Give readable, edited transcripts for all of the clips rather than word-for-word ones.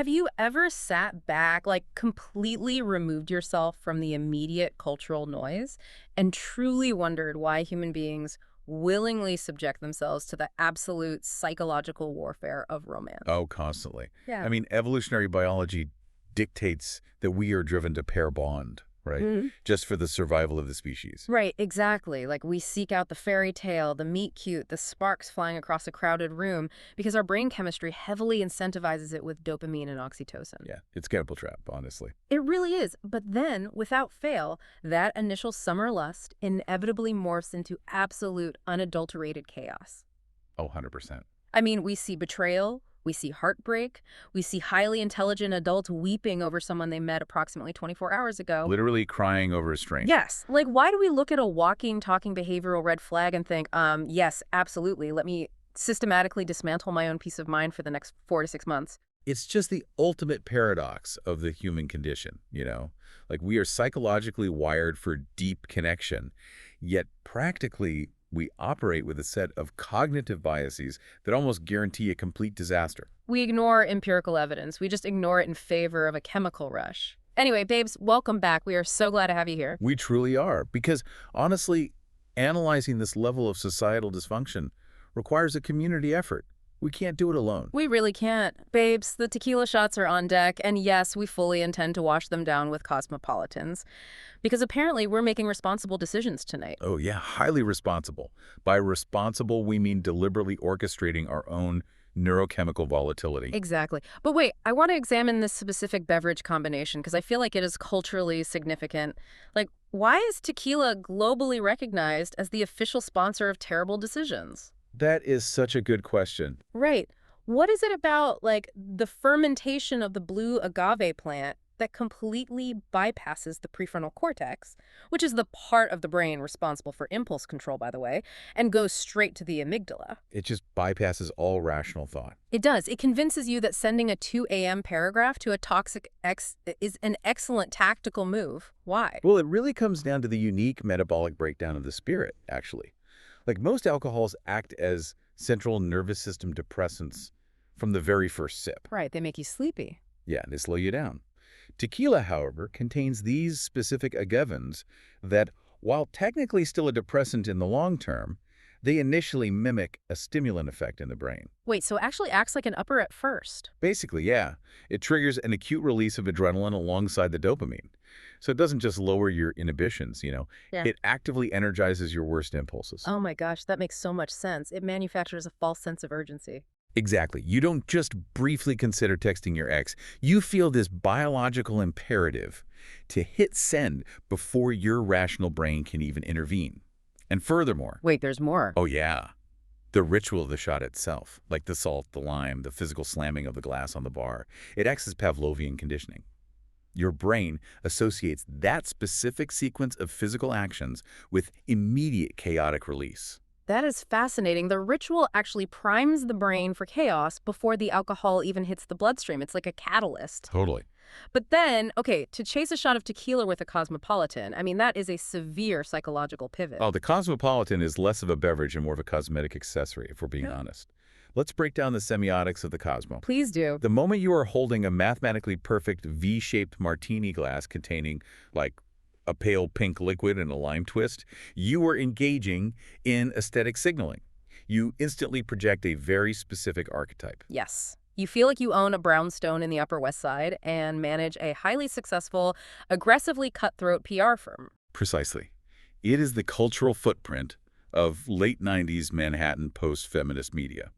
Have you ever sat back, like completely removed yourself from the immediate cultural noise and truly wondered why human beings willingly subject themselves to the absolute psychological warfare of romance? Oh, constantly. Yeah. I mean, evolutionary biology dictates that we are driven to pair bond, right? Just for the survival of the species. Right, exactly. Like we seek out the fairy tale, the meet cute, the sparks flying across a crowded room because our brain chemistry heavily incentivizes it with dopamine and oxytocin. Yeah, it's Gamble Trap, honestly. It really is. But then, without fail, that initial summer lust inevitably morphs into absolute unadulterated chaos. Oh, 100%. I mean, we see betrayal, we see heartbreak, we see highly intelligent adults weeping over someone they met approximately 24 hours ago. Literally crying over a string. Yes. Like, why do we look at a walking, talking behavioral red flag and think, yes, absolutely, let me systematically dismantle my own peace of mind for the next 4 to 6 months? It's just the ultimate paradox of the human condition, you know? Like, we are psychologically wired for deep connection, yet practically we operate with a set of cognitive biases that almost guarantee a complete disaster. We ignore empirical evidence. We just ignore it in favor of a chemical rush. Anyway, babes, welcome back. We are so glad to have you here. We truly are, because honestly, analyzing this level of societal dysfunction requires a community effort. We can't do it alone. We really can't. Babes, the tequila shots are on deck, and yes, we fully intend to wash them down with cosmopolitans. Because apparently we're making responsible decisions tonight. Oh yeah, highly responsible. By responsible, we mean deliberately orchestrating our own neurochemical volatility. Exactly. But wait, I want to examine this specific beverage combination because I feel like it is culturally significant. Like, why is tequila globally recognized as the official sponsor of terrible decisions? That is such a good question. Right. What is it about, like, the fermentation of the blue agave plant that completely bypasses the prefrontal cortex, which is the part of the brain responsible for impulse control, by the way, and goes straight to the amygdala? It just bypasses all rational thought. It does. It convinces you that sending a 2 a.m. paragraph to a toxic ex is an excellent tactical move. Why? Well, it really comes down to the unique metabolic breakdown of the spirit, actually. Like, most alcohols act as central nervous system depressants from the very first sip. Right, they make you sleepy. Yeah, they slow you down. Tequila, however, contains these specific agavins that, while technically still a depressant in the long term, they initially mimic a stimulant effect in the brain. Wait, so it actually acts like an upper at first? Basically, yeah. It triggers an acute release of adrenaline alongside the dopamine. So it doesn't just lower your inhibitions, you know. Yeah. It actively energizes your worst impulses. Oh my gosh, that makes so much sense. It manufactures a false sense of urgency. Exactly. You don't just briefly consider texting your ex. You feel this biological imperative to hit send before your rational brain can even intervene. And furthermore... Wait, there's more. Oh, yeah. The ritual of the shot itself, like the salt, the lime, the physical slamming of the glass on the bar, it acts as Pavlovian conditioning. Your brain associates that specific sequence of physical actions with immediate chaotic release. That is fascinating. The ritual actually primes the brain for chaos before the alcohol even hits the bloodstream. It's like a catalyst. Totally. But then, okay, to chase a shot of tequila with a cosmopolitan, I mean, that is a severe psychological pivot. Oh, the cosmopolitan is less of a beverage and more of a cosmetic accessory, if we're being honest. Let's break down the semiotics of the Cosmo. Please do. The moment you are holding a mathematically perfect V-shaped martini glass containing, like, a pale pink liquid and a lime twist, you are engaging in aesthetic signaling. You instantly project a very specific archetype. Yes. You feel like you own a brownstone in the Upper West Side and manage a highly successful, aggressively cutthroat PR firm. Precisely. It is the cultural footprint of late 90s Manhattan post-feminist media.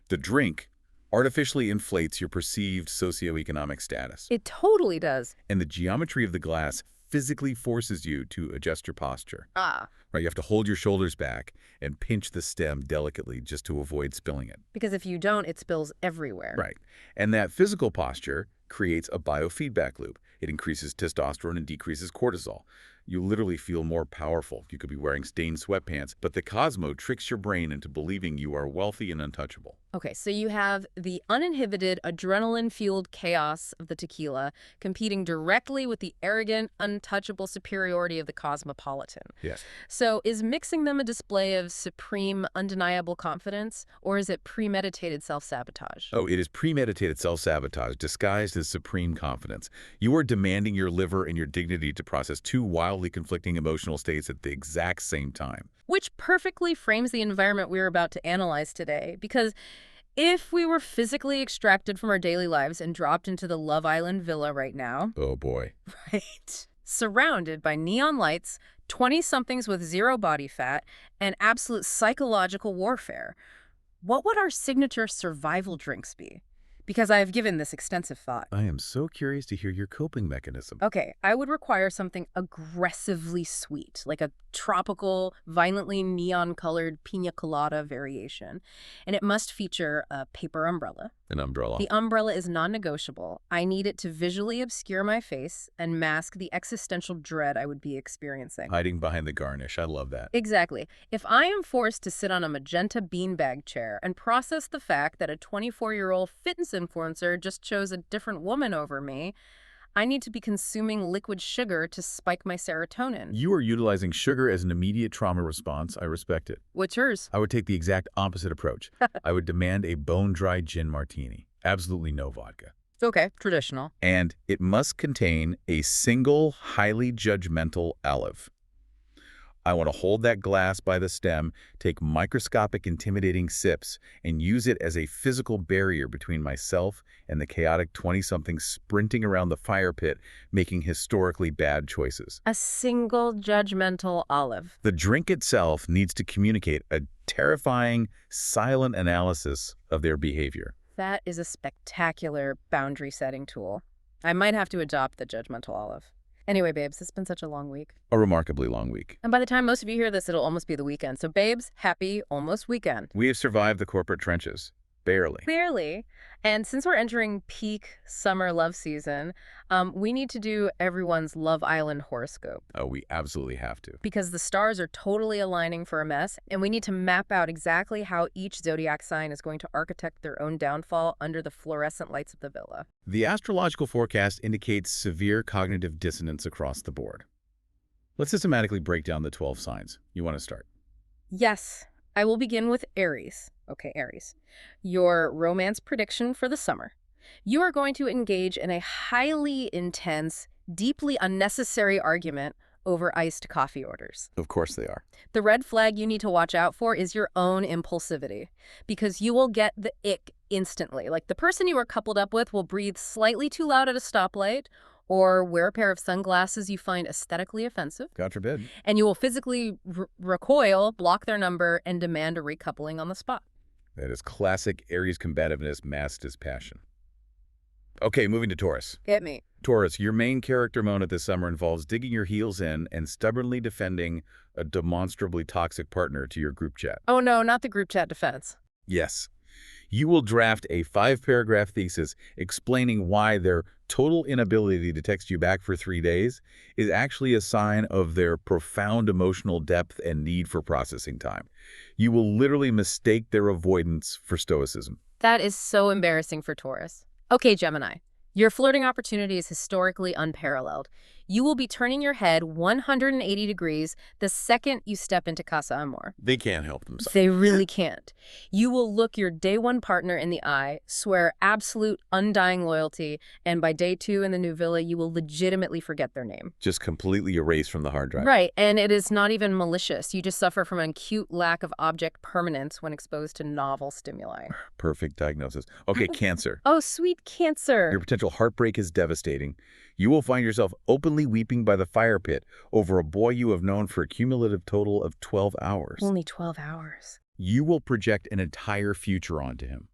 The drink artificially inflates your perceived socioeconomic status. It totally does. And the geometry of the glass physically forces you to adjust your posture. Ah. Right, you have to hold your shoulders back and pinch the stem delicately just to avoid spilling it. Because if you don't, it spills everywhere. Right. And that physical posture creates a biofeedback loop. It increases testosterone and decreases cortisol. You literally feel more powerful. You could be wearing stained sweatpants, but the Cosmo tricks your brain into believing you are wealthy and untouchable. Okay, so you have the uninhibited, adrenaline-fueled chaos of the tequila competing directly with the arrogant, untouchable superiority of the cosmopolitan. Yes. So is mixing them a display of supreme, undeniable confidence, or is it premeditated self-sabotage? Oh, it is premeditated self-sabotage disguised as supreme confidence. You are demanding your liver and your dignity to process two wildly conflicting emotional states at the exact same time. Which perfectly frames the environment we're about to analyze today, because if we were physically extracted from our daily lives and dropped into the Love Island villa right now, Oh boy. right, surrounded by neon lights, 20-somethings with zero body fat, and absolute psychological warfare, what would our signature survival drinks be? Because I have given this extensive thought. I am so curious to hear your coping mechanism. Okay, I would require something aggressively sweet, like a tropical, violently neon-colored pina colada variation. And it must feature a paper umbrella. An umbrella. The umbrella is non-negotiable. I need it to visually obscure my face and mask the existential dread I would be experiencing. Hiding behind the garnish. I love that. Exactly. If I am forced to sit on a magenta beanbag chair and process the fact that a 24-year-old fitness influencer just chose a different woman over me, I need to be consuming liquid sugar to spike my serotonin. You are utilizing sugar as an immediate trauma response. I respect it. What's yours? I would take the exact opposite approach. I would demand a bone-dry gin martini. Absolutely no vodka. Okay, traditional. And it must contain a single, highly judgmental olive. I want to hold that glass by the stem, take microscopic, intimidating sips, and use it as a physical barrier between myself and the chaotic 20-somethings sprinting around the fire pit, making historically bad choices. A single judgmental olive. The drink itself needs to communicate a terrifying, silent analysis of their behavior. That is a spectacular boundary-setting tool. I might have to adopt the judgmental olive. Anyway, babes, it's been such a long week. A remarkably long week. And by the time most of you hear this, it'll almost be the weekend. So, babes, happy almost weekend. We have survived the corporate trenches. Barely. Clearly. And since we're entering peak summer love season, we need to do everyone's Love Island horoscope. Oh, we absolutely have to. Because the stars are totally aligning for a mess, and we need to map out exactly how each zodiac sign is going to architect their own downfall under the fluorescent lights of the villa. The astrological forecast indicates severe cognitive dissonance across the board. Let's systematically break down the 12 signs. You want to start? Yes, I will begin with Aries. Okay, Aries. Your romance prediction for the summer. You are going to engage in a highly intense, deeply unnecessary argument over iced coffee orders. Of course they are. The red flag you need to watch out for is your own impulsivity, because you will get the ick instantly. Like the person you are coupled up with will breathe slightly too loud at a stoplight, or wear a pair of sunglasses you find aesthetically offensive. God forbid. And you will physically recoil, block their number, and demand a recoupling on the spot. That is classic Aries combativeness masked as passion. Okay, moving to Taurus. Hit me. Taurus, your main character moment this summer involves digging your heels in and stubbornly defending a demonstrably toxic partner to your group chat. Oh no, not the group chat defense. Yes. You will draft a 5-paragraph thesis explaining why their total inability to text you back for 3 days is actually a sign of their profound emotional depth and need for processing time. You will literally mistake their avoidance for stoicism. That is so embarrassing for Taurus. Okay, Gemini. Your flirting opportunity is historically unparalleled. You will be turning your head 180 degrees the second you step into Casa Amor. They can't help themselves. They really can't. You will look your day one partner in the eye, swear absolute undying loyalty, and by day 2 in the new villa, you will legitimately forget their name. Just completely erased from the hard drive. Right, and it is not even malicious. You just suffer from an acute lack of object permanence when exposed to novel stimuli. Perfect diagnosis. Okay, Cancer. Oh, sweet Cancer. Your potential heartbreak is devastating. You will find yourself openly weeping by the fire pit over a boy you have known for a cumulative total of 12 hours. Only 12 hours. You will project an entire future onto him.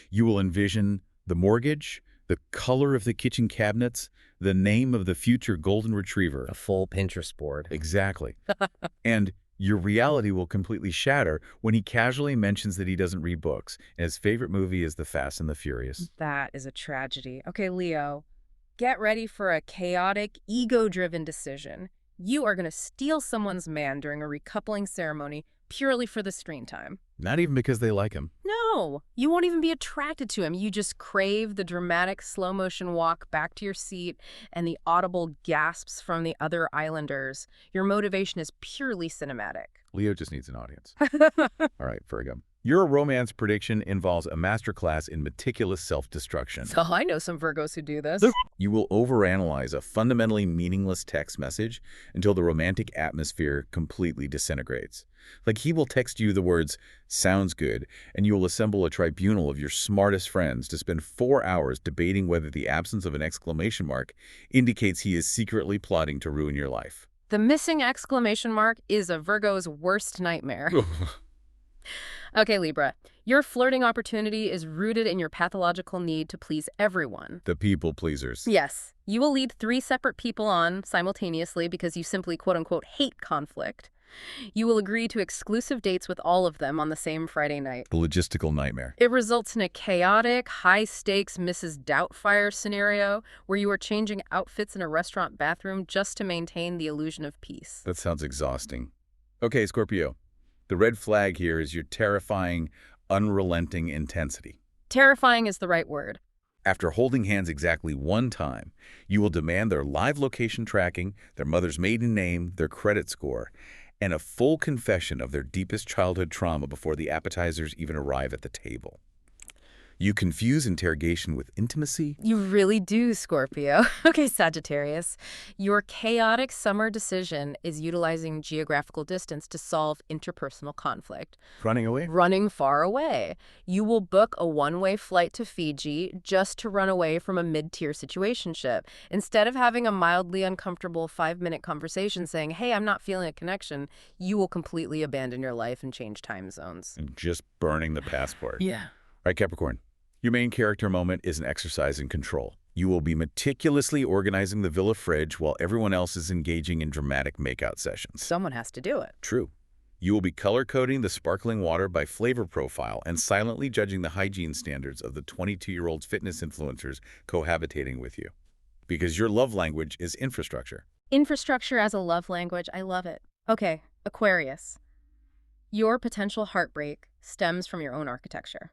You will envision the mortgage, the color of the kitchen cabinets, the name of the future golden retriever. A full Pinterest board. Exactly. And your reality will completely shatter when he casually mentions that he doesn't read books, and his favorite movie is The Fast and the Furious. That is a tragedy. Okay, Leo, get ready for a chaotic, ego-driven decision. You are going to steal someone's man during a recoupling ceremony purely for the screen time. Not even because they like him. No, you won't even be attracted to him. You just crave the dramatic slow-motion walk back to your seat and the audible gasps from the other islanders. Your motivation is purely cinematic. Leo just needs an audience. All right, Virgo. Your romance prediction involves a masterclass in meticulous self-destruction. So I know some Virgos who do this. You will overanalyze a fundamentally meaningless text message until the romantic atmosphere completely disintegrates. Like he will text you the words, "sounds good," and you will assemble a tribunal of your smartest friends to spend 4 hours debating whether the absence of an exclamation mark indicates he is secretly plotting to ruin your life. The missing exclamation mark is a Virgo's worst nightmare. Okay, Libra, your flirting opportunity is rooted in your pathological need to please everyone. The people pleasers. Yes, you will lead 3 separate people on simultaneously because you simply quote-unquote hate conflict. You will agree to exclusive dates with all of them on the same Friday night. The logistical nightmare. It results in a chaotic, high-stakes Mrs. Doubtfire scenario where you are changing outfits in a restaurant bathroom just to maintain the illusion of peace. That sounds exhausting. Okay, Scorpio. The red flag here is your terrifying, unrelenting intensity. Terrifying is the right word. After holding hands exactly 1 time, you will demand their live location tracking, their mother's maiden name, their credit score, and a full confession of their deepest childhood trauma before the appetizers even arrive at the table. You confuse interrogation with intimacy. You really do, Scorpio. Okay, Sagittarius. Your chaotic summer decision is utilizing geographical distance to solve interpersonal conflict. Running away? Running far away. You will book a one-way flight to Fiji just to run away from a mid-tier situationship. Instead of having a mildly uncomfortable 5-minute conversation saying, "Hey, I'm not feeling a connection," you will completely abandon your life and change time zones. And just burning the passport. Yeah. All right, Capricorn. Your main character moment is an exercise in control. You will be meticulously organizing the villa fridge while everyone else is engaging in dramatic makeout sessions. Someone has to do it. True. You will be color-coding the sparkling water by flavor profile and silently judging the hygiene standards of the 22-year-old fitness influencers cohabitating with you. Because your love language is infrastructure. Infrastructure as a love language, I love it. Okay, Aquarius. Your potential heartbreak stems from your own architecture.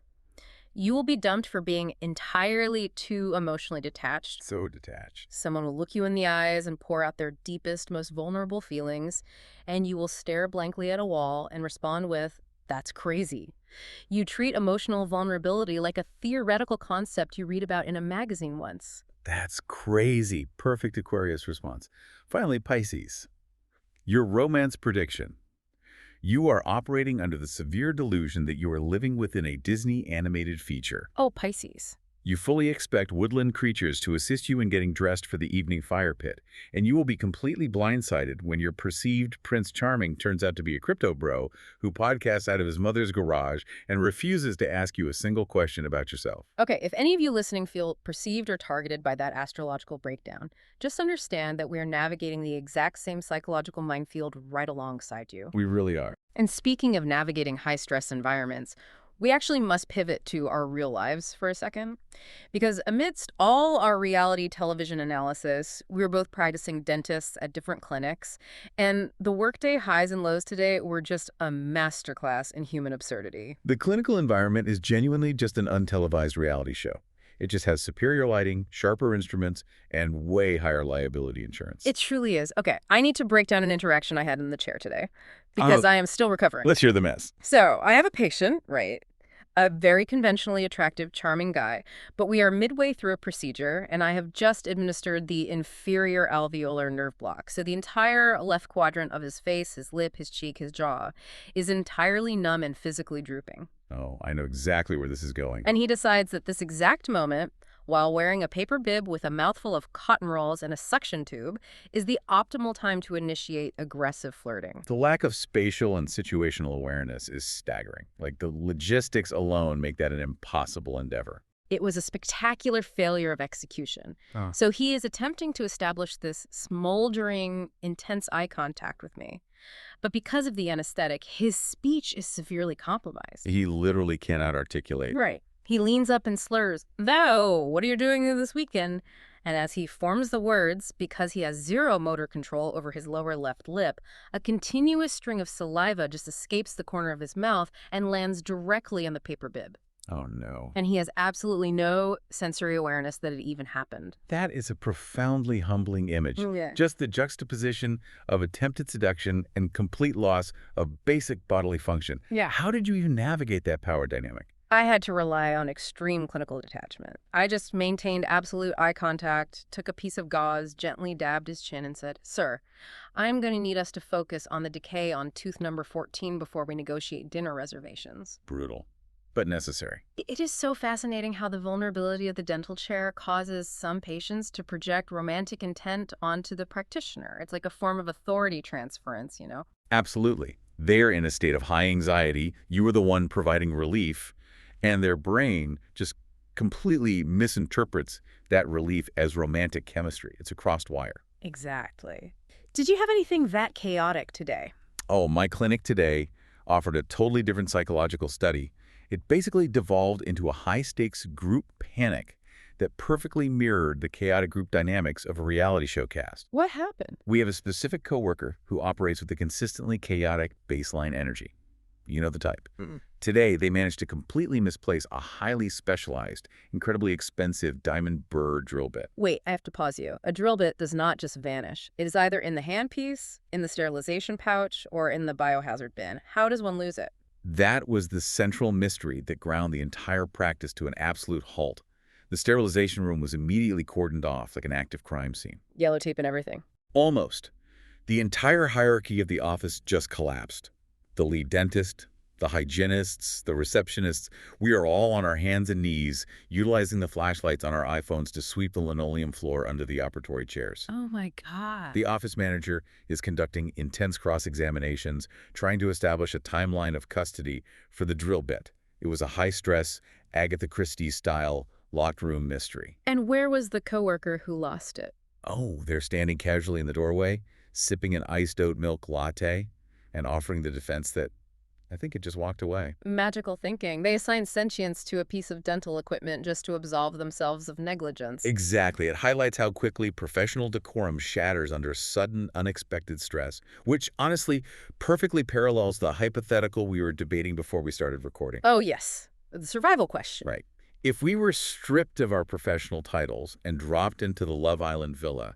You will be dumped for being entirely too emotionally detached. So detached. Someone will look you in the eyes and pour out their deepest, most vulnerable feelings, and you will stare blankly at a wall and respond with, "That's crazy." You treat emotional vulnerability like a theoretical concept you read about in a magazine once. That's crazy. Perfect Aquarius response. Finally, Pisces. Your romance prediction. You are operating under the severe delusion that you are living within a Disney animated feature. Oh, Pisces. You fully expect woodland creatures to assist you in getting dressed for the evening fire pit, and you will be completely blindsided when your perceived Prince Charming turns out to be a crypto bro who podcasts out of his mother's garage and refuses to ask you a single question about yourself. Okay, if any of you listening feel perceived or targeted by that astrological breakdown, just understand that we are navigating the exact same psychological minefield right alongside you. We really are. And speaking of navigating high-stress environments, we actually must pivot to our real lives for a second. Because amidst all our reality television analysis, we were both practicing dentists at different clinics, and the workday highs and lows today were just a masterclass in human absurdity. The clinical environment is genuinely just an untelevised reality show. It just has superior lighting, sharper instruments, and way higher liability insurance. It truly is. Okay, I need to break down an interaction I had in the chair today because I am still recovering. Let's hear the mess. So I have a patient, right? A very conventionally attractive, charming guy, but we are midway through a procedure, and I have just administered the inferior alveolar nerve block. So the entire left quadrant of his face, his lip, his cheek, his jaw is entirely numb and physically drooping. Oh, I know exactly where this is going. And he decides that this exact moment, while wearing a paper bib with a mouthful of cotton rolls and a suction tube, is the optimal time to initiate aggressive flirting. The lack of spatial and situational awareness is staggering. Like, the logistics alone make that an impossible endeavor. It was a spectacular failure of execution. So he is attempting to establish this smoldering, intense eye contact with me. But because of the anesthetic, his speech is severely compromised. He literally cannot articulate. Right. He leans up and slurs, "Though, what are you doing this weekend?" And as he forms the words, because he has zero motor control over his lower left lip, a continuous string of saliva just escapes the corner of his mouth and lands directly on the paper bib. Oh, no. And he has absolutely no sensory awareness that it even happened. That is a profoundly humbling image. Yeah. Just the juxtaposition of attempted seduction and complete loss of basic bodily function. Yeah. How did you even navigate that power dynamic? I had to rely on extreme clinical detachment. I just maintained absolute eye contact, took a piece of gauze, gently dabbed his chin, and said, "Sir, I'm going to need us to focus on the decay on tooth number 14 before we negotiate dinner reservations." Brutal, but necessary. It is so fascinating how the vulnerability of the dental chair causes some patients to project romantic intent onto the practitioner. It's like a form of authority transference, you know? Absolutely. They're in a state of high anxiety. You were the one providing relief, and their brain just completely misinterprets that relief as romantic chemistry. It's a crossed wire. Exactly. Did you have anything that chaotic today? Oh, my clinic today offered a totally different psychological study. It basically devolved into a high-stakes group panic that perfectly mirrored the chaotic group dynamics of a reality show cast. What happened? We have a specific coworker who operates with a consistently chaotic baseline energy. You know the type. Today, they managed to completely misplace a highly specialized, incredibly expensive diamond burr drill bit. Wait, I have to pause you. A drill bit does not just vanish. It is either in the handpiece, in the sterilization pouch, or in the biohazard bin. How does one lose it? That was the central mystery that ground the entire practice to an absolute halt. The sterilization room was immediately cordoned off like an active crime scene. Yellow tape and everything. Almost. The entire hierarchy of the office just collapsed. The lead dentist, the hygienists, the receptionists, we are all on our hands and knees, utilizing the flashlights on our iPhones to sweep the linoleum floor under the operatory chairs. Oh my God. The office manager is conducting intense cross-examinations, trying to establish a timeline of custody for the drill bit. It was a high-stress, Agatha Christie-style, locked room mystery. And where was the coworker who lost it? Oh, they're standing casually in the doorway, sipping an iced oat milk latte, and offering the defense that I think it just walked away. Magical thinking. They assign sentience to a piece of dental equipment just to absolve themselves of negligence. Exactly. It highlights how quickly professional decorum shatters under sudden, unexpected stress, which honestly perfectly parallels the hypothetical we were debating before we started recording. Oh, yes. The survival question. Right. If we were stripped of our professional titles and dropped into the Love Island villa,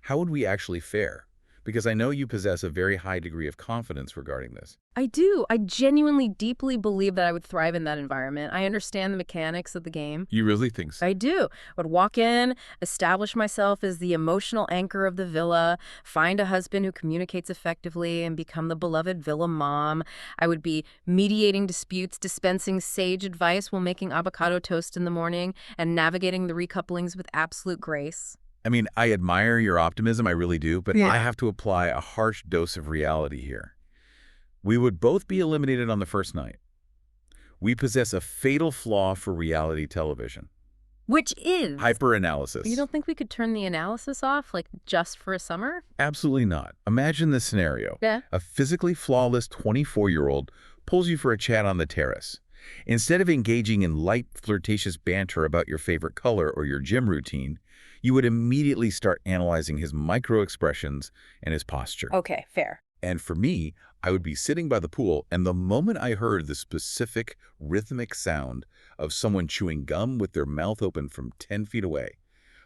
how would we actually fare? Because I know you possess a very high degree of confidence regarding this. I do. I genuinely, deeply believe that I would thrive in that environment. I understand the mechanics of the game. You really think so? I do. I would walk in, establish myself as the emotional anchor of the villa, find a husband who communicates effectively, and become the beloved villa mom. I would be mediating disputes, dispensing sage advice while making avocado toast in the morning, and navigating the recouplings with absolute grace. I mean, I admire your optimism, I really do, but Yeah. I have to apply a harsh dose of reality here. We would both be eliminated on the first night. We possess a fatal flaw for reality television. Which is? Hyperanalysis. You don't think we could turn the analysis off, like, just for a summer? Absolutely not. Imagine this scenario. Yeah. A physically flawless 24-year-old pulls you for a chat on the terrace. Instead of engaging in light, flirtatious banter about your favorite color or your gym routine, you would immediately start analyzing his micro-expressions and his posture. Okay, fair. And for me, I would be sitting by the pool, and the moment I heard the specific rhythmic sound of someone chewing gum with their mouth open from 10 feet away,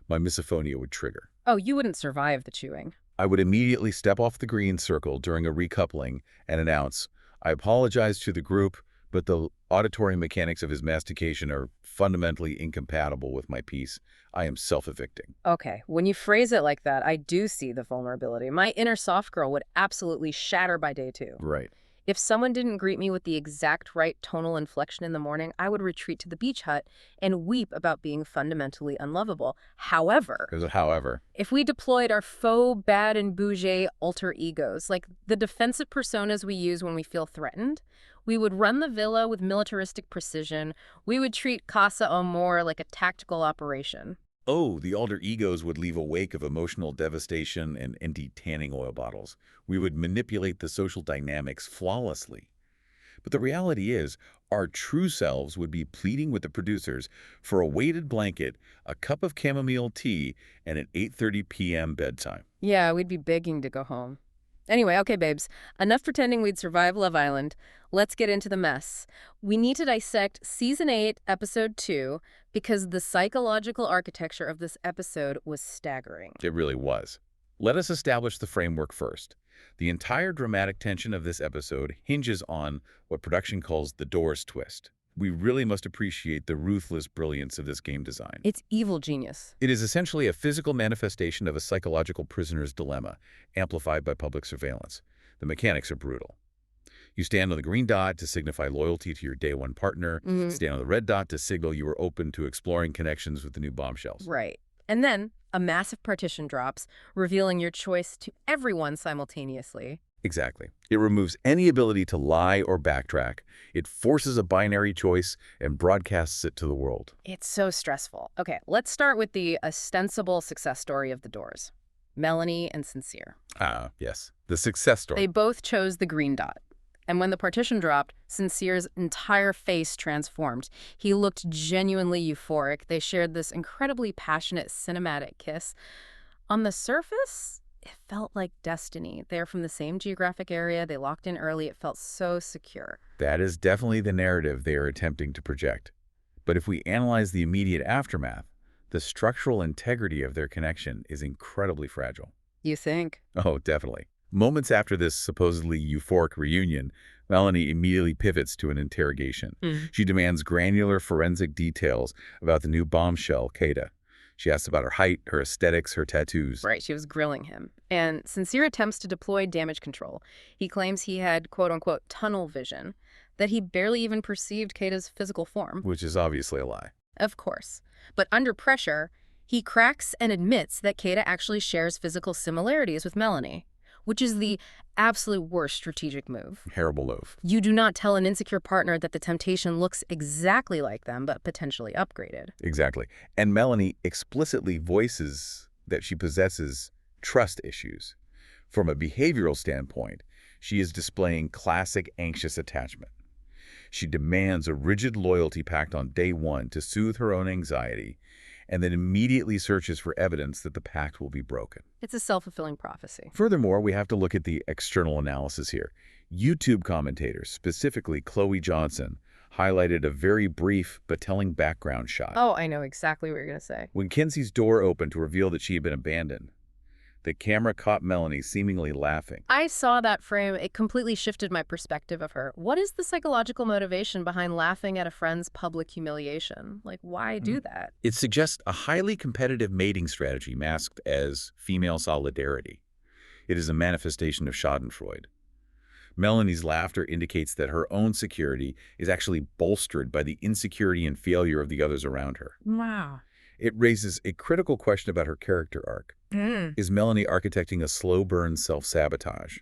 my misophonia would trigger. Oh, you wouldn't survive the chewing. I would immediately step off the green circle during a recoupling and announce, "I apologize to the group, but the auditory mechanics of his mastication are fundamentally incompatible with my piece. I am self-evicting." Okay, when you phrase it like that, I do see the vulnerability. My inner soft girl would absolutely shatter by day 2. Right. If someone didn't greet me with the exact right tonal inflection in the morning, I would retreat to the beach hut and weep about being fundamentally unlovable. However, if we deployed our faux bad and bougie alter egos, like the defensive personas we use when we feel threatened, we would run the villa with militaristic precision. We would treat Casa Amor like a tactical operation. Oh, the alter egos would leave a wake of emotional devastation and empty tanning oil bottles. We would manipulate the social dynamics flawlessly. But the reality is, our true selves would be pleading with the producers for a weighted blanket, a cup of chamomile tea, and an 8:30 p.m. bedtime. Yeah, we'd be begging to go home. Anyway, okay, babes. Enough pretending we'd survive Love Island. Let's get into the mess. We need to dissect Season 8, Episode 2, because the psychological architecture of this episode was staggering. It really was. Let us establish the framework first. The entire dramatic tension of this episode hinges on what production calls the doors twist. We really must appreciate the ruthless brilliance of this game design. It's evil genius. It is essentially a physical manifestation of a psychological prisoner's dilemma, amplified by public surveillance. The mechanics are brutal. You stand on the green dot to signify loyalty to your day one partner, stand on the red dot to signal you are open to exploring connections with the new bombshells. Right. And then a massive partition drops, revealing your choice to everyone simultaneously. Exactly. It removes any ability to lie or backtrack. It forces a binary choice and broadcasts it to the world. It's so stressful. Okay, let's start with the ostensible success story of the doors. Melanie and Sincere. Yes. The success story. They both chose the green dot. And when the partition dropped, Sincere's entire face transformed. He looked genuinely euphoric. They shared this incredibly passionate cinematic kiss. On the surface, it felt like destiny. They're from the same geographic area. They locked in early. It felt so secure. That is definitely the narrative they are attempting to project. But if we analyze the immediate aftermath, the structural integrity of their connection is incredibly fragile. You think? Oh, definitely. Moments after this supposedly euphoric reunion, Melanie immediately pivots to an interrogation. She demands granular forensic details about the new bombshell, Kayda. She asks about her height, her aesthetics, her tattoos. Right, she was grilling him. And Sincere attempts to deploy damage control. He claims he had, quote-unquote, tunnel vision, that he barely even perceived Kayda's physical form. Which is obviously a lie. Of course. But under pressure, he cracks and admits that Kayda actually shares physical similarities with Melanie, which is the absolute worst strategic move. Terrible move. You do not tell an insecure partner that the temptation looks exactly like them, but potentially upgraded. Exactly. And Melanie explicitly voices that she possesses trust issues. From a behavioral standpoint, she is displaying classic anxious attachment. She demands a rigid loyalty pact on day one to soothe her own anxiety, and then immediately searches for evidence that the pact will be broken. It's a self-fulfilling prophecy. Furthermore, we have to look at the external analysis here. YouTube commentators, specifically Chloe Johnson, highlighted a very brief but telling background shot. Oh, I know exactly what you're going to say. When Kinsey's door opened to reveal that she had been abandoned, the camera caught Melanie seemingly laughing. I saw that frame. It completely shifted my perspective of her. What is the psychological motivation behind laughing at a friend's public humiliation? Like, why do that? It suggests a highly competitive mating strategy masked as female solidarity. It is a manifestation of schadenfreude. Melanie's laughter indicates that her own security is actually bolstered by the insecurity and failure of the others around her. Wow. It raises a critical question about her character arc. Is Melanie architecting a slow burn self-sabotage?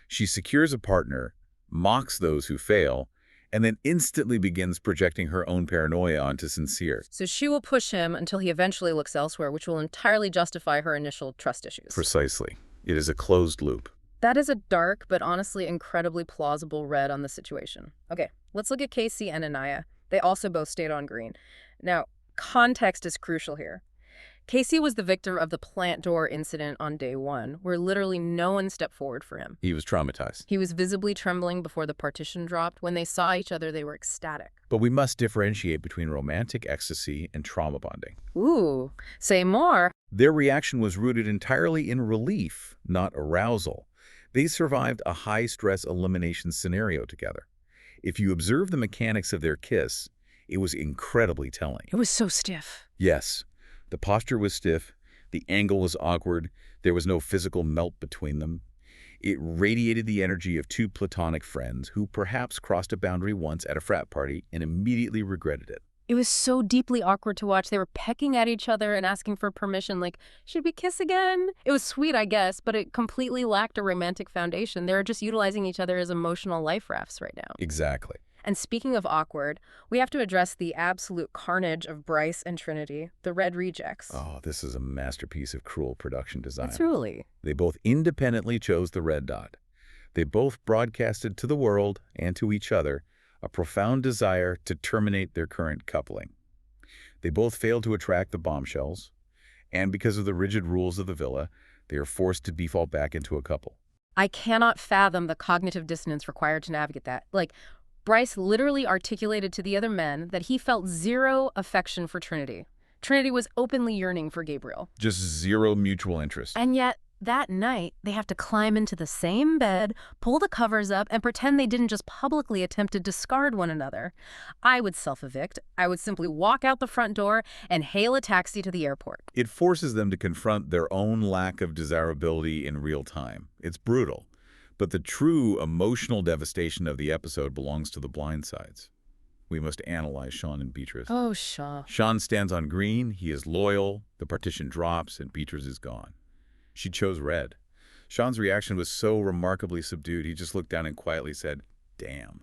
She secures a partner, mocks those who fail, and then instantly begins projecting her own paranoia onto Sincere. So she will push him until he eventually looks elsewhere, which will entirely justify her initial trust issues. Precisely. It is a closed loop. That is a dark, but honestly incredibly plausible read on the situation. Okay, let's look at Casey and Anaya. They also both stayed on green. Now, context is crucial here. Casey was the victim of the plant door incident on day one, where literally no one stepped forward for him. He was traumatized. He was visibly trembling before the partition dropped. When they saw each other, they were ecstatic. But we must differentiate between romantic ecstasy and trauma bonding. Ooh, say more. Their reaction was rooted entirely in relief, not arousal. They survived a high-stress elimination scenario together. If you observe the mechanics of their kiss, it was incredibly telling. It was so stiff. Yes. The posture was stiff, the angle was awkward, there was no physical melt between them. It radiated the energy of two platonic friends who perhaps crossed a boundary once at a frat party and immediately regretted it. It was so deeply awkward to watch. They were pecking at each other and asking for permission, like, should we kiss again? It was sweet, I guess, but it completely lacked a romantic foundation. They were just utilizing each other as emotional life rafts right now. Exactly. And speaking of awkward, we have to address the absolute carnage of Bryce and Trinity, the Red Rejects. Oh, this is a masterpiece of cruel production design. Truly. They both independently chose the red dot. They both broadcasted to the world and to each other a profound desire to terminate their current coupling. They both failed to attract the bombshells, and because of the rigid rules of the villa, they are forced to default back into a couple. I cannot fathom the cognitive dissonance required to navigate that. Like, Bryce literally articulated to the other men that he felt zero affection for Trinity. Trinity was openly yearning for Gabriel. Just zero mutual interest. And yet, that night, they have to climb into the same bed, pull the covers up, and pretend they didn't just publicly attempt to discard one another. I would self-evict. I would simply walk out the front door and hail a taxi to the airport. It forces them to confront their own lack of desirability in real time. It's brutal. But the true emotional devastation of the episode belongs to the blind sides. We must analyze Sean and Beatriz. Oh, Sean. Sean stands on green, he is loyal, the partition drops, and Beatriz is gone. She chose red. Sean's reaction was so remarkably subdued, he just looked down and quietly said, "Damn."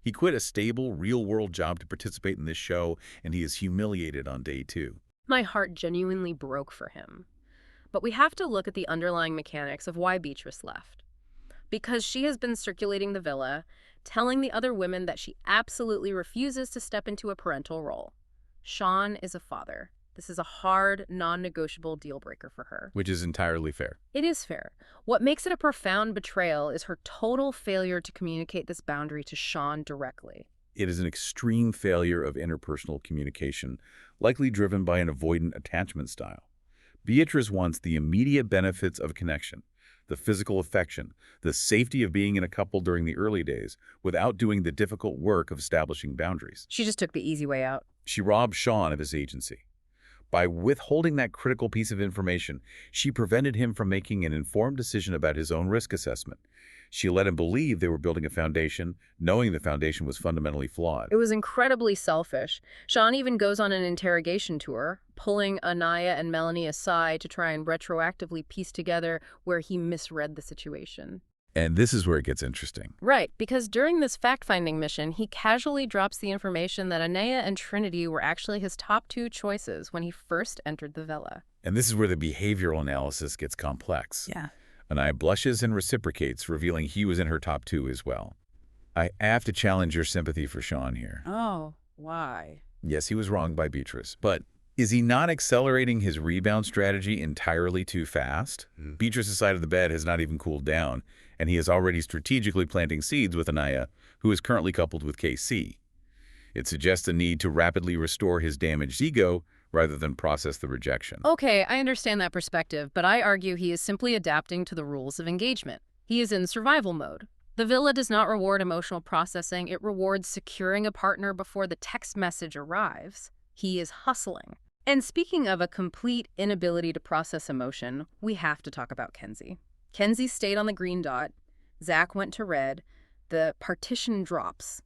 He quit a stable, real-world job to participate in this show, and he is humiliated on day 2. My heart genuinely broke for him. But we have to look at the underlying mechanics of why Beatriz left. Because she has been circulating the villa, telling the other women that she absolutely refuses to step into a parental role. Sean is a father. This is a hard, non-negotiable deal breaker for her. Which is entirely fair. It is fair. What makes it a profound betrayal is her total failure to communicate this boundary to Sean directly. It is an extreme failure of interpersonal communication, likely driven by an avoidant attachment style. Beatriz wants the immediate benefits of connection, the physical affection, the safety of being in a couple during the early days, without doing the difficult work of establishing boundaries. She just took the easy way out. She robbed Sean of his agency. By withholding that critical piece of information, she prevented him from making an informed decision about his own risk assessment. She let him believe they were building a foundation, knowing the foundation was fundamentally flawed. It was incredibly selfish. Sean even goes on an interrogation tour, pulling Anaya and Melanie aside to try and retroactively piece together where he misread the situation. And this is where it gets interesting. Right, because during this fact-finding mission, he casually drops the information that Anaya and Trinity were actually his top 2 choices when he first entered the villa. And this is where the behavioral analysis gets complex. Yeah. Anaya blushes and reciprocates, revealing he was in her top 2 as well. I have to challenge your sympathy for Sean here. Oh, why? Yes, he was wronged by Beatriz, but is he not accelerating his rebound strategy entirely too fast? Beatriz's side of the bed has not even cooled down, and he is already strategically planting seeds with Anaya, who is currently coupled with KC. It suggests a need to rapidly restore his damaged ego rather than process the rejection. Okay, I understand that perspective, but I argue he is simply adapting to the rules of engagement. He is in survival mode. The villa does not reward emotional processing, it rewards securing a partner before the text message arrives. He is hustling. And speaking of a complete inability to process emotion, we have to talk about Kenzie. Kenzie stayed on the green dot, Zach went to red, the partition drops,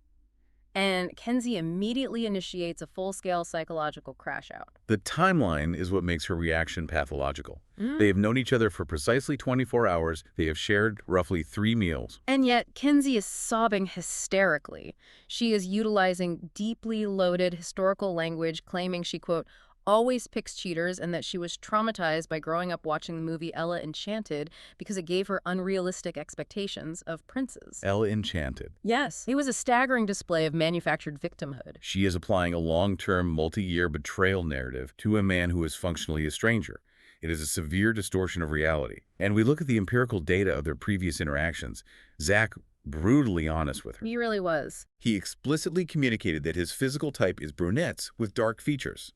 and Kenzie immediately initiates a full-scale psychological crash-out. The timeline is what makes her reaction pathological. They have known each other for precisely 24 hours. They have shared roughly 3 meals. And yet, Kenzie is sobbing hysterically. She is utilizing deeply loaded historical language, claiming she, quote, always picks cheaters and that she was traumatized by growing up watching the movie Ella Enchanted because it gave her unrealistic expectations of princes. Ella Enchanted. Yes, it was a staggering display of manufactured victimhood. She is applying a long-term, multi-year betrayal narrative to a man who is functionally a stranger. It is a severe distortion of reality. And we look at the empirical data of their previous interactions. Zach brutally honest with her. He really was. He explicitly communicated that his physical type is brunettes with dark features.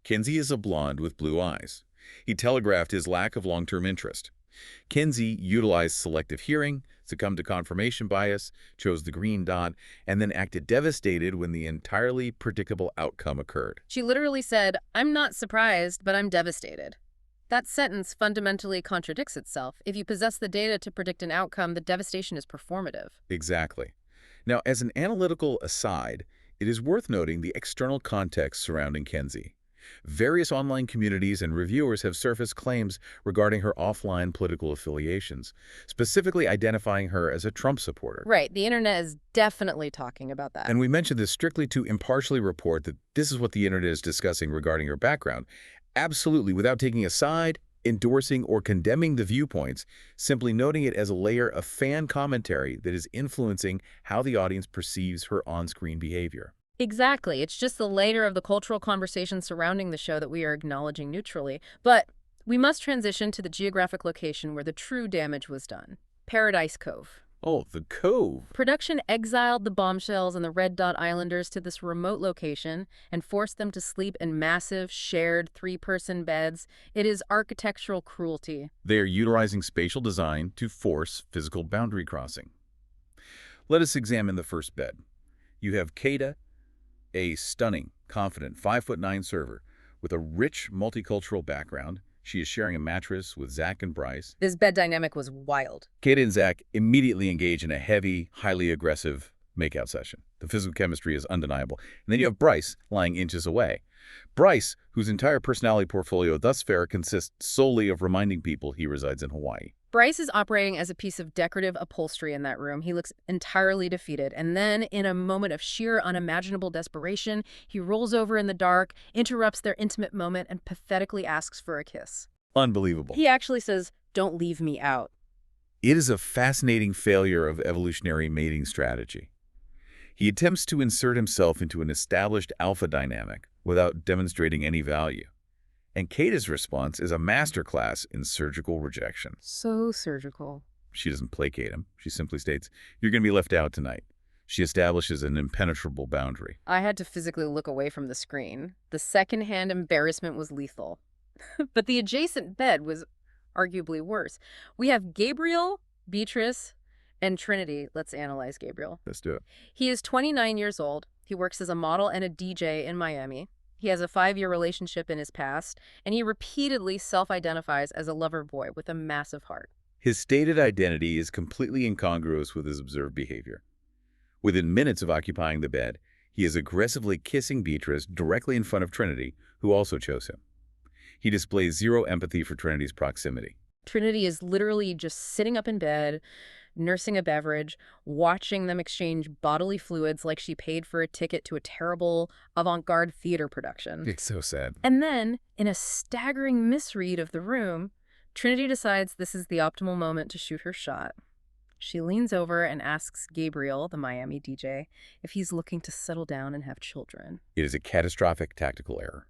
Kenzie is a blonde with blue eyes. He telegraphed his lack of long-term interest. Kenzie utilized selective hearing, succumbed to confirmation bias, chose the green dot, and then acted devastated when the entirely predictable outcome occurred. She literally said, "I'm not surprised, but I'm devastated." That sentence fundamentally contradicts itself. If you possess the data to predict an outcome, the devastation is performative. Exactly. Now, as an analytical aside, it is worth noting the external context surrounding Kenzie. Various online communities and reviewers have surfaced claims regarding her offline political affiliations, specifically identifying her as a Trump supporter. Right, the internet is definitely talking about that. And we mentioned this strictly to impartially report that this is what the internet is discussing regarding her background, absolutely without taking a side endorsing or condemning the viewpoints, simply noting it as a layer of fan commentary that is influencing how the audience perceives her on-screen behavior. Exactly. It's just the layer of the cultural conversation surrounding the show that we are acknowledging neutrally. But we must transition to the geographic location where the true damage was done. Paradise Cove. Oh, the Cove. Production exiled the Bombshells and the Red Dot Islanders to this remote location and forced them to sleep in massive, shared three-person beds. It is architectural cruelty. They are utilizing spatial design to force physical boundary crossing. Let us examine the first bed. You have Kayda, a stunning, confident 5'9" server with a rich multicultural background. She is sharing a mattress with Zach and Bryce. This bed dynamic was wild. Kayda and Zach immediately engage in a heavy, highly aggressive makeout session. The physical chemistry is undeniable. And then you have Bryce lying inches away. Bryce, whose entire personality portfolio thus far consists solely of reminding people he resides in Hawaii. Bryce is operating as a piece of decorative upholstery in that room. He looks entirely defeated. And then, in a moment of sheer unimaginable desperation, he rolls over in the dark, interrupts their intimate moment, and pathetically asks for a kiss. Unbelievable. He actually says, "Don't leave me out." It is a fascinating failure of evolutionary mating strategy. He attempts to insert himself into an established alpha dynamic without demonstrating any value. And Kayda's response is a masterclass in surgical rejection. So surgical. She doesn't placate him. She simply states, "You're going to be left out tonight." She establishes an impenetrable boundary. I had to physically look away from the screen. The secondhand embarrassment was lethal. But the adjacent bed was arguably worse. We have Gabriel, Beatriz, and Trinity. Let's analyze Gabriel. Let's do it. He is 29 years old. He works as a model and a DJ in Miami. He has a 5-year relationship in his past, and he repeatedly self-identifies as a lover boy with a massive heart. His stated identity is completely incongruous with his observed behavior. Within minutes of occupying the bed, he is aggressively kissing Beatriz directly in front of Trinity, who also chose him. He displays zero empathy for Trinity's proximity. Trinity is literally just sitting up in bed, nursing a beverage, watching them exchange bodily fluids like she paid for a ticket to a terrible avant-garde theater production. It's so sad. And then, in a staggering misread of the room, Trinity decides this is the optimal moment to shoot her shot. She leans over and asks Gabriel, the Miami DJ, if he's looking to settle down and have children. It is a catastrophic tactical error.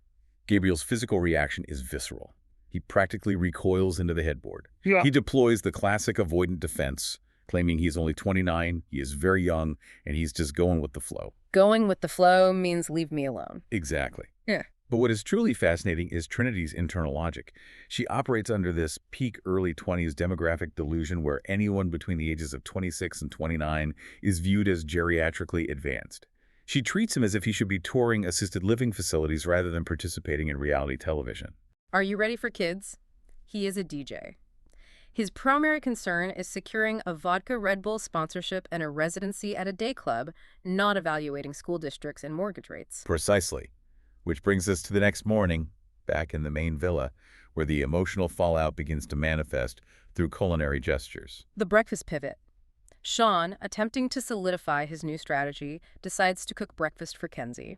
Gabriel's physical reaction is visceral. He practically recoils into the headboard. Yeah. He deploys the classic avoidant defense, claiming he's only 29, he is very young, and he's just going with the flow. Going with the flow means leave me alone. Exactly. Yeah. But what is truly fascinating is Trinity's internal logic. She operates under this peak early 20s demographic delusion where anyone between the ages of 26 and 29 is viewed as geriatrically advanced. She treats him as if he should be touring assisted living facilities rather than participating in reality television. Are you ready for kids? He is a DJ. His primary concern is securing a vodka Red Bull sponsorship and a residency at a day club, not evaluating school districts and mortgage rates. Precisely. Which brings us to the next morning, back in the main villa, where the emotional fallout begins to manifest through culinary gestures. The breakfast pivot. Sean, attempting to solidify his new strategy, decides to cook breakfast for Kenzie.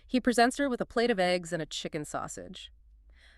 He presents her with a plate of eggs and a chicken sausage.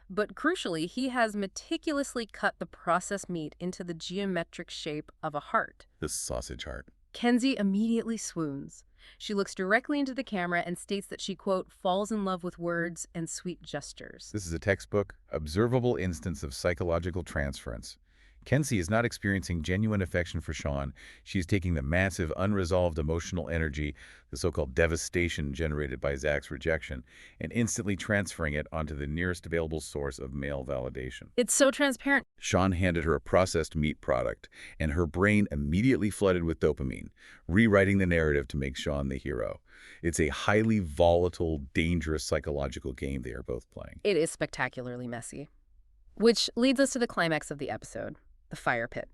But crucially, he has meticulously cut the processed meat into the geometric shape of a heart. The sausage heart. Kenzie immediately swoons. She looks directly into the camera and states that she, quote, falls in love with words and sweet gestures. This is a textbook, observable instance of psychological transference. Kenzie is not experiencing genuine affection for Sean. She's taking the massive, unresolved emotional energy, the so-called devastation generated by Zach's rejection, and instantly transferring it onto the nearest available source of male validation. It's so transparent. Sean handed her a processed meat product, and her brain immediately flooded with dopamine, rewriting the narrative to make Sean the hero. It's a highly volatile, dangerous psychological game they are both playing. It is spectacularly messy. Which leads us to the climax of the episode. The fire pit.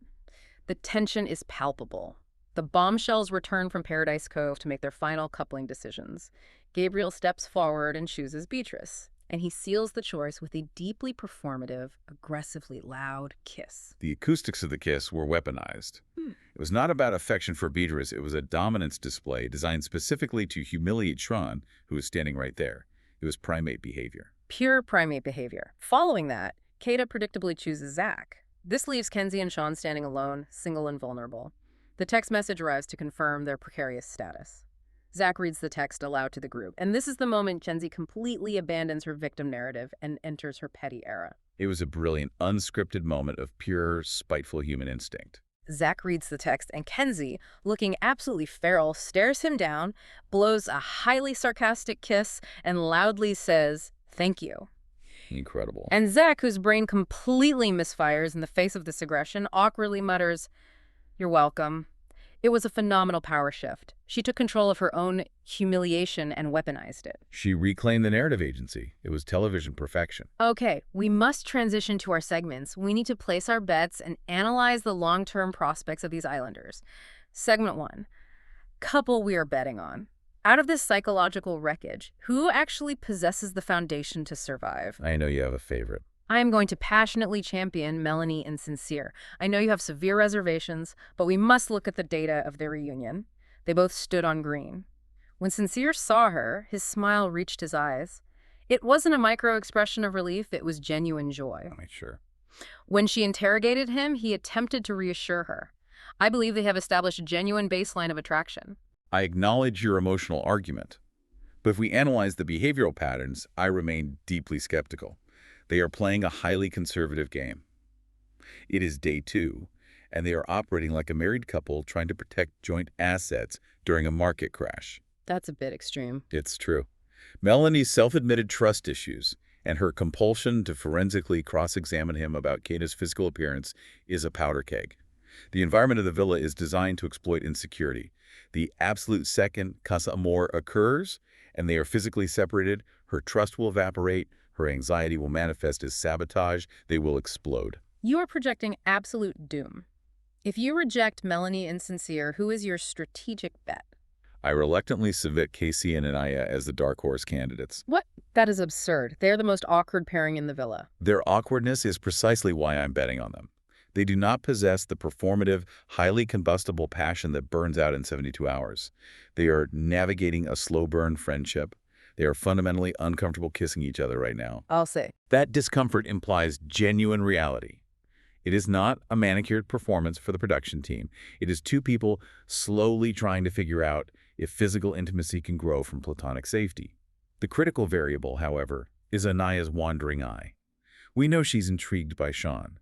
The tension is palpable. The bombshells return from Paradise Cove to make their final coupling decisions. Gabriel steps forward and chooses Beatriz, and he seals the choice with a deeply performative, aggressively loud kiss. The acoustics of the kiss were weaponized. It was not about affection for Beatriz, it was a dominance display designed specifically to humiliate Sean, who was standing right there. It was primate behavior. Pure primate behavior. Following that, Kayda predictably chooses Zach. This leaves Kenzie and Sean standing alone, single and vulnerable. The text message arrives to confirm their precarious status. Zach reads the text aloud to the group, and this is the moment Kenzie completely abandons her victim narrative and enters her petty era. It was a brilliant, unscripted moment of pure, spiteful human instinct. Zach reads the text, and Kenzie, looking absolutely feral, stares him down, blows a highly sarcastic kiss, and loudly says, "Thank you." Incredible. And Zach, whose brain completely misfires in the face of this aggression, awkwardly mutters, "You're welcome." It was a phenomenal power shift. She took control of her own humiliation and weaponized it. She reclaimed the narrative agency. It was television perfection. Okay, we must transition to our segments. We need to place our bets and analyze the long-term prospects of these islanders. Segment 1. Couple we are betting on. Out of this psychological wreckage, who actually possesses the foundation to survive? I know you have a favorite. I am going to passionately champion Melanie and Sincere. I know you have severe reservations, but we must look at the data of their reunion. They both stood on green. When Sincere saw her, his smile reached his eyes. It wasn't a micro-expression of relief, it was genuine joy. Sure. When she interrogated him, he attempted to reassure her. I believe they have established a genuine baseline of attraction. I acknowledge your emotional argument. But if we analyze the behavioral patterns, I remain deeply skeptical. They are playing a highly conservative game. It is day 2, and they are operating like a married couple trying to protect joint assets during a market crash. That's a bit extreme. It's true. Melanie's self-admitted trust issues and her compulsion to forensically cross-examine him about Kayda's physical appearance is a powder keg. The environment of the villa is designed to exploit insecurity. The absolute second Casa Amor occurs, and they are physically separated, her trust will evaporate, her anxiety will manifest as sabotage, they will explode. You are projecting absolute doom. If you reject Melanie and Sincere, who is your strategic bet? I reluctantly submit Casey and Anaya as the dark horse candidates. What? That is absurd. They're the most awkward pairing in the villa. Their awkwardness is precisely why I'm betting on them. They do not possess the performative, highly combustible passion that burns out in 72 hours. They are navigating a slow-burn friendship. They are fundamentally uncomfortable kissing each other right now. I'll say. That discomfort implies genuine reality. It is not a manicured performance for the production team. It is two people slowly trying to figure out if physical intimacy can grow from platonic safety. The critical variable, however, is Anaya's wandering eye. We know she's intrigued by Sean.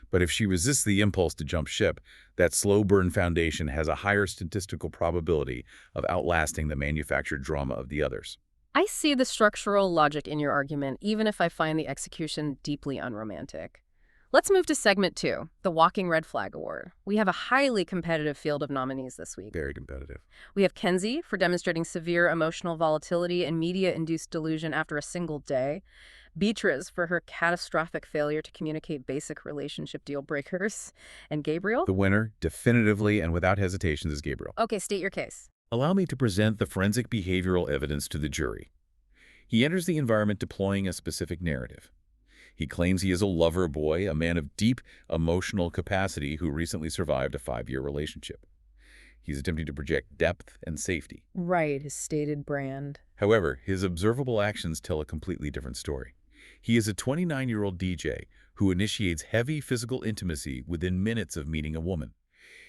But if she resists the impulse to jump ship, that slow-burn foundation has a higher statistical probability of outlasting the manufactured drama of the others. I see the structural logic in your argument, even if I find the execution deeply unromantic. Let's move to segment 2, the Walking Red Flag Award. We have a highly competitive field of nominees this week. Very competitive. We have Kenzie for demonstrating severe emotional volatility and media-induced delusion after a single day. Beatriz for her catastrophic failure to communicate basic relationship deal breakers. And Gabriel? The winner, definitively and without hesitation, is Gabriel. Okay, state your case. Allow me to present the forensic behavioral evidence to the jury. He enters the environment deploying a specific narrative. He claims he is a lover boy, a man of deep emotional capacity who recently survived a 5-year relationship. He's attempting to project depth and safety. Right, his stated brand. However, his observable actions tell a completely different story. He is a 29-year-old DJ who initiates heavy physical intimacy within minutes of meeting a woman.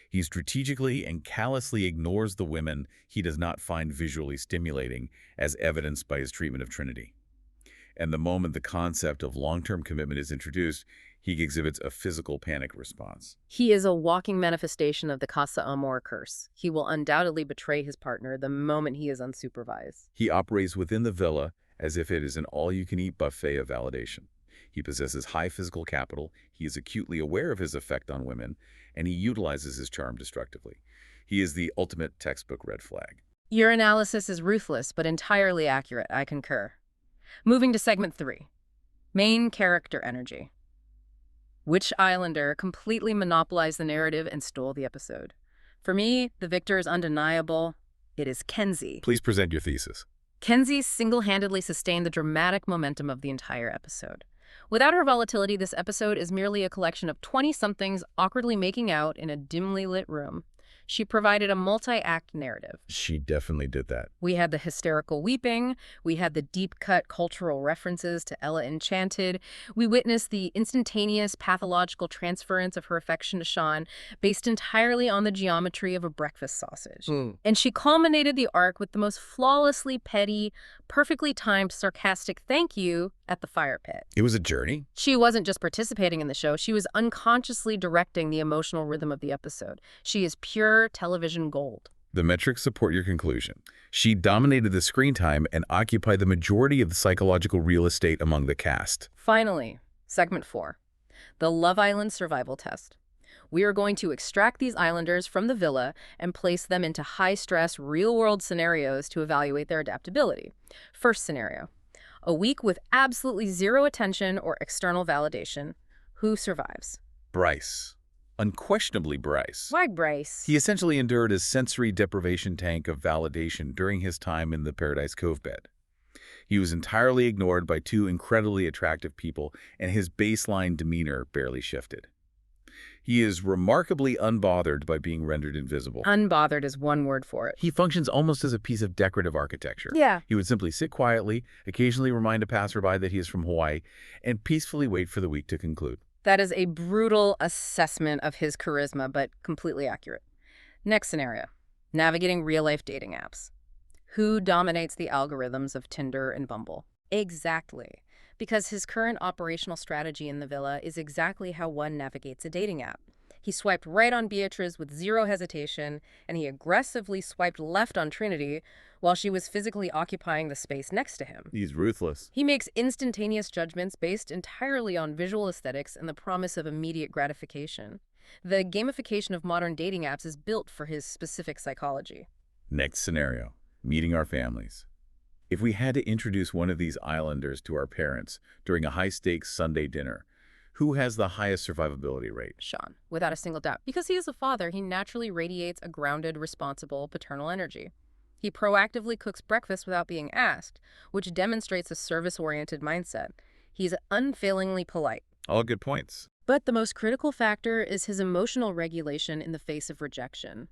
He strategically and callously ignores the women he does not find visually stimulating, as evidenced by his treatment of Trinity. And the moment the concept of long-term commitment is introduced, he exhibits a physical panic response. He is a walking manifestation of the Casa Amor curse. He will undoubtedly betray his partner the moment he is unsupervised. He operates within the villa as if it is an all-you-can-eat buffet of validation. He possesses high physical capital, he is acutely aware of his effect on women, and he utilizes his charm destructively. He is the ultimate textbook red flag. Your analysis is ruthless, but entirely accurate. I concur. Moving to segment 3. Main character energy. Which islander completely monopolized the narrative and stole the episode? For me, the victor is undeniable. It is Kenzie. Please present your thesis. Kenzie single-handedly sustained the dramatic momentum of the entire episode. Without her volatility, this episode is merely a collection of 20-somethings awkwardly making out in a dimly lit room. She provided a multi-act narrative. She definitely did that. We had the hysterical weeping, we had the deep-cut cultural references to Ella Enchanted, we witnessed the instantaneous pathological transference of her affection to Sean based entirely on the geometry of a breakfast sausage. And she culminated the arc with the most flawlessly petty, perfectly timed, sarcastic thank you at the fire pit. It was a journey. She wasn't just participating in the show, she was unconsciously directing the emotional rhythm of the episode. She is pure television gold. The metrics support your conclusion. She dominated the screen time and occupied the majority of the psychological real estate among the cast. Finally, segment 4, the Love Island survival test. We are going to extract these islanders from the villa and place them into high-stress, real-world scenarios to evaluate their adaptability. First scenario, a week with absolutely zero attention or external validation. Who survives? Bryce. Unquestionably Bryce. Why Bryce? He essentially endured a sensory deprivation tank of validation during his time in the Paradise Cove bed. He was entirely ignored by two incredibly attractive people, and his baseline demeanor barely shifted. He is remarkably unbothered by being rendered invisible. Unbothered is one word for it. He functions almost as a piece of decorative architecture. Yeah. He would simply sit quietly, occasionally remind a passerby that he is from Hawaii, and peacefully wait for the week to conclude. That is a brutal assessment of his charisma, but completely accurate. Next scenario, navigating real-life dating apps. Who dominates the algorithms of Tinder and Bumble? Exactly. Because his current operational strategy in the villa is exactly how one navigates a dating app. He swiped right on Beatriz with zero hesitation, and he aggressively swiped left on Trinity while she was physically occupying the space next to him. He's ruthless. He makes instantaneous judgments based entirely on visual aesthetics and the promise of immediate gratification. The gamification of modern dating apps is built for his specific psychology. Next scenario, meeting our families. If we had to introduce one of these islanders to our parents during a high-stakes Sunday dinner, who has the highest survivability rate? Sean, without a single doubt. Because he is a father, he naturally radiates a grounded, responsible, paternal energy. He proactively cooks breakfast without being asked, which demonstrates a service-oriented mindset. He's unfailingly polite. All good points. But the most critical factor is his emotional regulation in the face of rejection.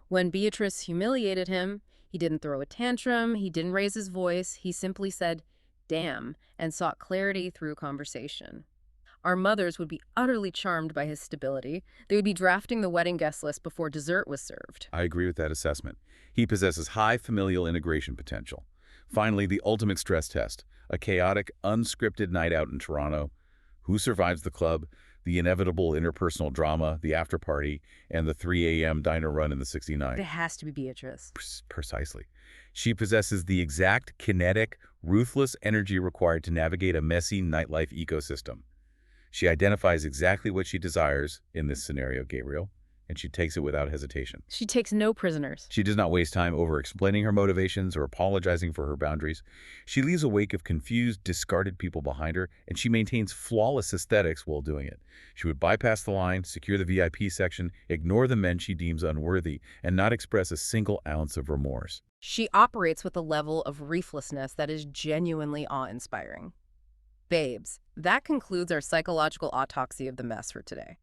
When Beatrice humiliated him, he didn't throw a tantrum, he didn't raise his voice, he simply said, "damn," and sought clarity through conversation. Our mothers would be utterly charmed by his stability. They would be drafting the wedding guest list before dessert was served. I agree with that assessment. He possesses high familial integration potential. Finally, the ultimate stress test, a chaotic, unscripted night out in Toronto. Who survives the club, the inevitable interpersonal drama, the after party, and the 3 a.m. diner run in the 69? It has to be Beatrice. Precisely. She possesses the exact kinetic, ruthless energy required to navigate a messy nightlife ecosystem. She identifies exactly what she desires in this scenario, Gabriel, and she takes it without hesitation. She takes no prisoners. She does not waste time over explaining her motivations or apologizing for her boundaries. She leaves a wake of confused, discarded people behind her, and she maintains flawless aesthetics while doing it. She would bypass the line, secure the VIP section, ignore the men she deems unworthy, and not express a single ounce of remorse. She operates with a level of ruthlessness that is genuinely awe-inspiring. Babes, that concludes our psychological autopsy of the mess for today.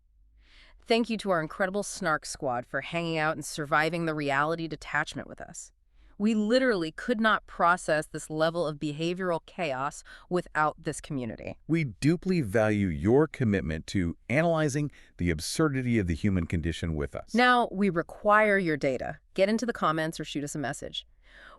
Thank you to our incredible Snark squad for hanging out and surviving the reality detachment with us. We literally could not process this level of behavioral chaos without this community. We deeply value your commitment to analyzing the absurdity of the human condition with us. Now, we require your data. Get into the comments or shoot us a message.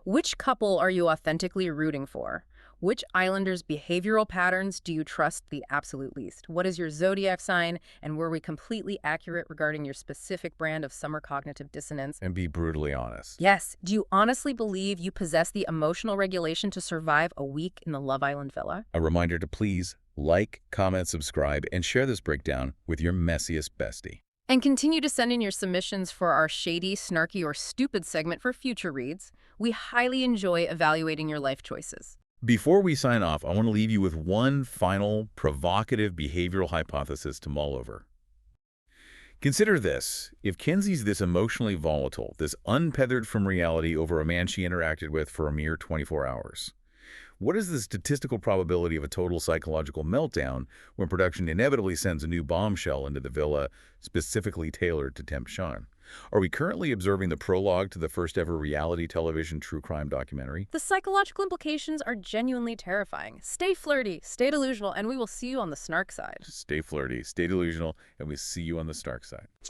Which couple are you authentically rooting for? Which islanders' behavioral patterns do you trust the absolute least? What is your zodiac sign? And were we completely accurate regarding your specific brand of summer cognitive dissonance? And be brutally honest. Yes. Do you honestly believe you possess the emotional regulation to survive a week in the Love Island villa? A reminder to please like, comment, subscribe, and share this breakdown with your messiest bestie. And continue to send in your submissions for our shady, snarky, or stupid segment for future reads. We highly enjoy evaluating your life choices. Before we sign off, I want to leave you with one final provocative behavioral hypothesis to mull over. Consider this. If Kenzie's this emotionally volatile, this untethered from reality over a man she interacted with for a mere 24 hours, what is the statistical probability of a total psychological meltdown when production inevitably sends a new bombshell into the villa specifically tailored to tempt Sean? Are we currently observing the prologue to the first ever reality television true crime documentary? The psychological implications are genuinely terrifying. Stay flirty, stay delusional, and we will see you on the Snark side. Stay flirty, stay delusional, and we see you on the Snark side.